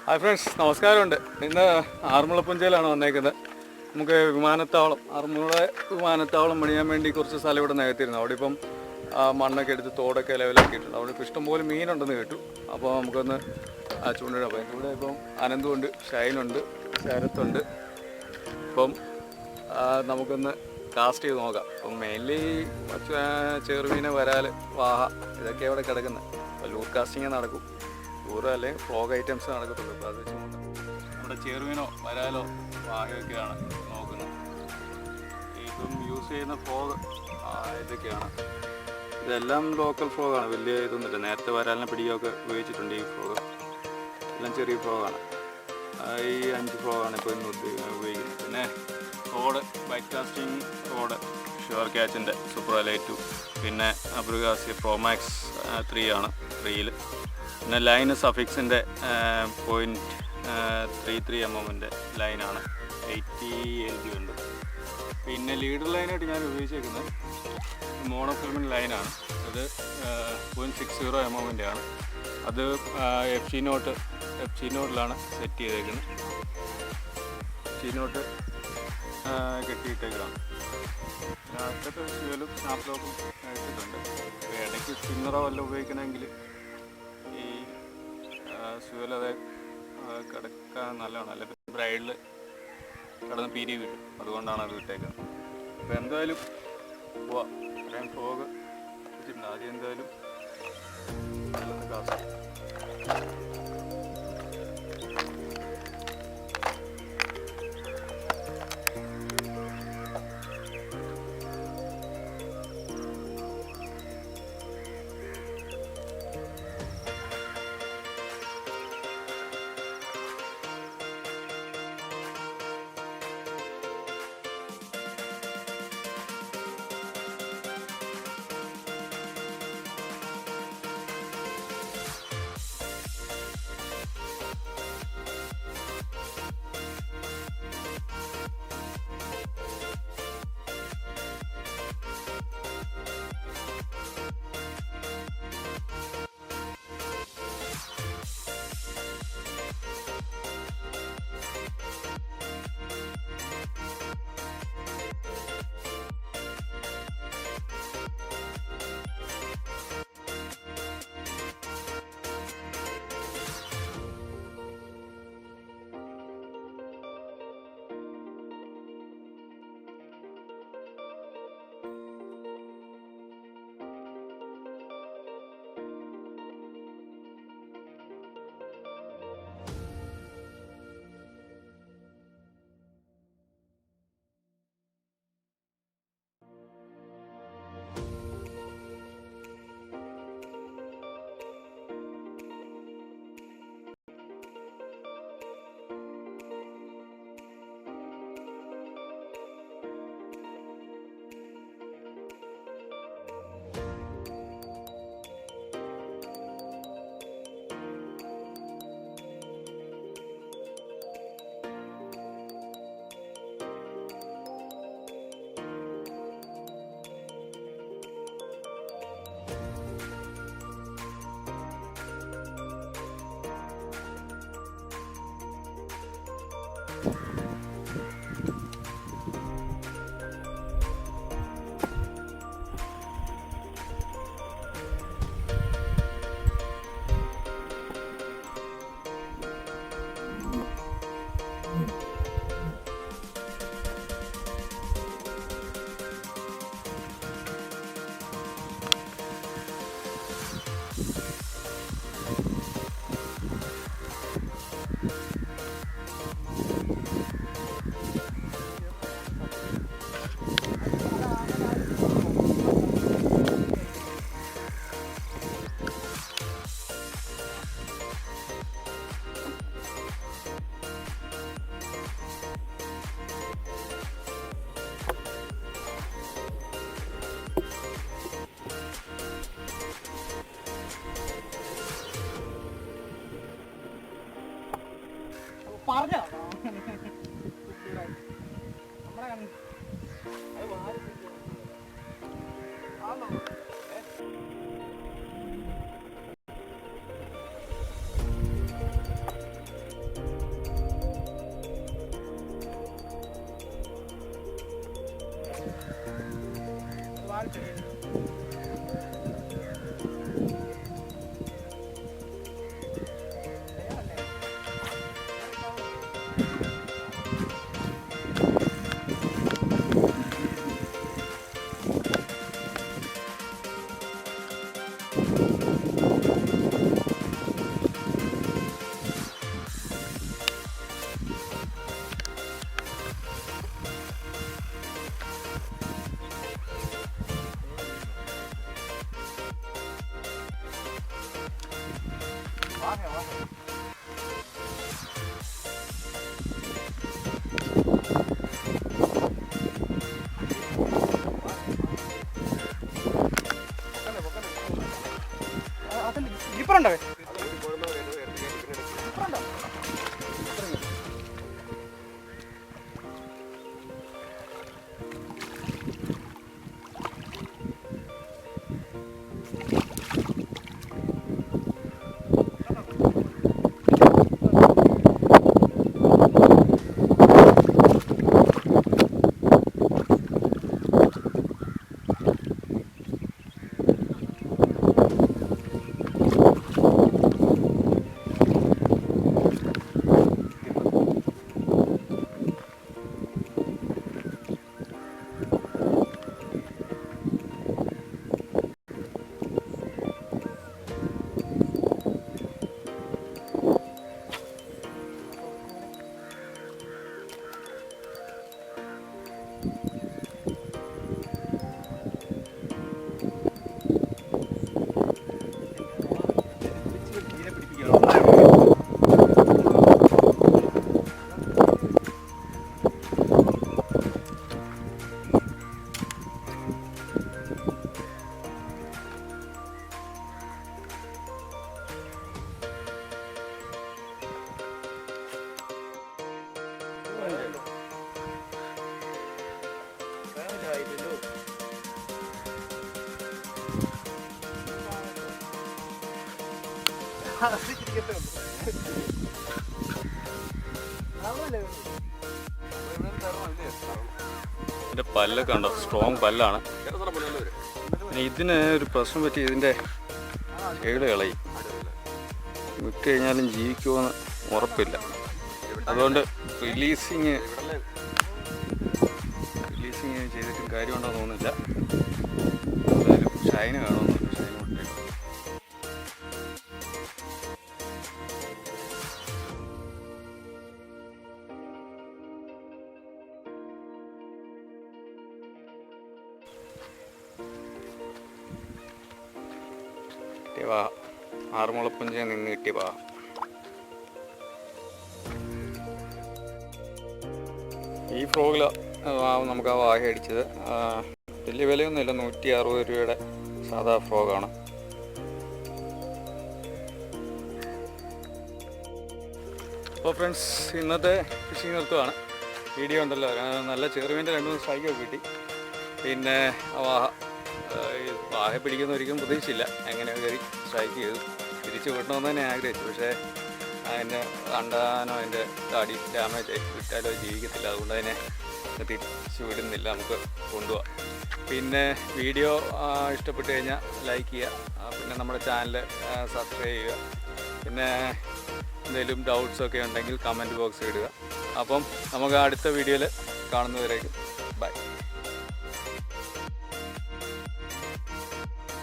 Hi friends, നമസ്കാരമുണ്ട്. ഇന്ന് ആറന്മുള പുഞ്ചയിലാണ് വന്നേക്കുന്നത്. നമുക്ക് ആറന്മുള വിമാനത്താവളം പണിയാൻ വേണ്ടി കുറച്ച് സ്ഥലം ഇവിടെ നികത്തിയിരുന്നു. അവിടെ ഇപ്പം മണ്ണൊക്കെ എടുത്ത് തോടൊക്കെ ലെവലാക്കിയിട്ടുണ്ട്. അവിടെ ഇപ്പോൾ ഇഷ്ടംപോലെ മീനുണ്ടെന്ന് കേട്ടു. അപ്പോൾ നമുക്കൊന്ന് ചൂണ്ടിടാം. അപ്പോൾ എൻ്റെ കൂടെ ഇപ്പം അനന്തുണ്ട്, ഷൈനുണ്ട്, ശരത്തുണ്ട്. ഇപ്പം നമുക്കൊന്ന് കാസ്റ്റ് ചെയ്ത് നോക്കാം. ഇപ്പം മെയിൻലി ചെറുമീന്, വരാൽ, വാഹ ഇതൊക്കെ അവിടെ കിടക്കുന്നത്. അപ്പോൾ ലൂർ കാസ്റ്റിങ് നടക്കും. ലൂറ് അല്ലെങ്കിൽ ഫ്ലോഗ് ഐറ്റംസ് നടക്കത്തുള്ളൂ. അപ്പോൾ അത് വെച്ച് നോക്കാം. നമ്മുടെ ചെറുമീനോ വരാലോ വാഹയൊക്കെയാണ് നോക്കുന്നത്. ഇപ്പം യൂസ് ചെയ്യുന്ന ഫ്ലോഗ് ഇതൊക്കെയാണ്. ഇതെല്ലാം ലോക്കൽ ഫ്ലോഗാണ്, വലിയ ഇതൊന്നുമില്ല. നേരത്തെ വരാലിനെ പിടിക്കുകയൊക്കെ ഉപയോഗിച്ചിട്ടുണ്ട്. ഈ ഫ്ലോഗ് എല്ലാം ചെറിയ ഫ്ലോഗാണ്. ഈ 5 ഫ്ലോഗാണ് ഇപ്പോൾ ഇന്ന് ഉപയോഗിക്കുന്നത്. പിന്നെ rod bait casting rod sure ക്യാച്ചിൻ്റെ സൂപ്പർ ലൈറ്റ്, പിന്നെ അബ്രുഗാസി പ്രോമാക്സ് 3 ആണ് 3യിൽ. പിന്നെ ലൈന് സഫിക്സിൻ്റെ 0.33 mm ലൈനാണ്, 80 LB ഉണ്ട്. പിന്നെ ലീഡർ ലൈനായിട്ട് ഞാൻ ഉപയോഗിച്ചേക്കുന്നത് മോണോഫിൽമെൻറ്റ് ലൈനാണ്. അത് 0.60 mm ആണ്. അത് FC നോട്ടിലാണ് സെറ്റ് ചെയ്തേക്കുന്നത്. FC നോട്ട് കെട്ടിയിട്ടേക്കാണ്. അറ്റത്തെ ഫ്യൂലും സ്നാപ്പ് ലോക്കും ഇട്ടിട്ടുണ്ട്. ഇടയ്ക്ക് സ്പിന്നറോ വല്ല ഉപയോഗിക്കണമെങ്കിൽ ഈ ഫ്യൂൽ അത് കിടക്കാൻ നല്ലതാണ്. അല്ലെങ്കിൽ ബ്രൈഡിൽ കിടന്ന് പിരി വീഴും. അതുകൊണ്ടാണ് അത് ഇട്ടേക്കുന്നത്. അപ്പോൾ എന്തായാലും പോവാം. ഇത്രയും ഫ്ലോഗ് വെച്ചിട്ടുണ്ട്. ആദ്യം എന്തായാലും നല്ലത് കാസ്റ്റ് ചെയ്യാം. പറഞ്ഞോ ഗ്രിപ്പറുണ്ടോ? ഇതിൻ്റെ പല്ലൊക്കെ ഉണ്ടോ, സ്ട്രോങ് പല്ലാണ്. പിന്നെ ഇതിന് ഒരു പ്രശ്നം പറ്റി, ഇതിൻ്റെ ഏട് കളയും. വിട്ട് കഴിഞ്ഞാലും ജീവിക്കുമെന്ന് ഉറപ്പില്ല. അതുകൊണ്ട് റിലീസിങ് ചെയ്തിട്ടും കാര്യമുണ്ടോ തോന്നുന്നില്ല. എന്തായാലും ഷൈന് കാണുമെന്നുണ്ട്. ഷൈന് കൊണ്ടേ വാഹ, ആറന്മുള പുഞ്ചയിൽ നിന്ന് കിട്ടിയ വാഹ. ഈ ഫ്രോഗിൽ നമുക്ക് ആ വാഹ അടിച്ചത്. വലിയ വിലയൊന്നുമില്ല, 160 രൂപയുടെ സാധാ ഫ്രോഗാണ്. അപ്പോൾ ഫ്രണ്ട്സ്, ഇന്നത്തെ ഫിഷിങ് നിർത്തുവാണ്. വീഡിയോ ഉണ്ടല്ലോ, നല്ല ചെറുമീൻ്റെ 2-3 സ്ട്രൈക്കൊക്കെ കിട്ടി. പിന്നെ വാഹ പിടിക്കുന്ന ഒരിക്കലും പ്രതീക്ഷിച്ചില്ല. എങ്ങനെ കയറി സ്ട്രൈക്ക് ചെയ്തു. തിരിച്ച് വിടണമെന്ന് തന്നെ ആഗ്രഹിച്ചു. പക്ഷേ അതിൻ്റെ അണ്ടാനോ അതിൻ്റെ താടി ഡാമേജ് ആയി, വിട്ടാലോ ജീവിക്കത്തില്ല. അതുകൊണ്ട് അതിനെ തിരിച്ച് വിടുന്നില്ല, നമുക്ക് കൊണ്ടുപോകാം. പിന്നെ വീഡിയോ ഇഷ്ടപ്പെട്ട് കഴിഞ്ഞാൽ ലൈക്ക് ചെയ്യുക. പിന്നെ നമ്മുടെ ചാനൽ സബ്സ്ക്രൈബ് ചെയ്യുക. പിന്നെ എന്തെങ്കിലും ഡൗട്ട്സൊക്കെ ഉണ്ടെങ്കിൽ കമൻറ്റ് ബോക്സിൽ ഇടുക. അപ്പം നമുക്ക് അടുത്ത വീഡിയോയിൽ കാണുന്നവരേക്കും ബൈ.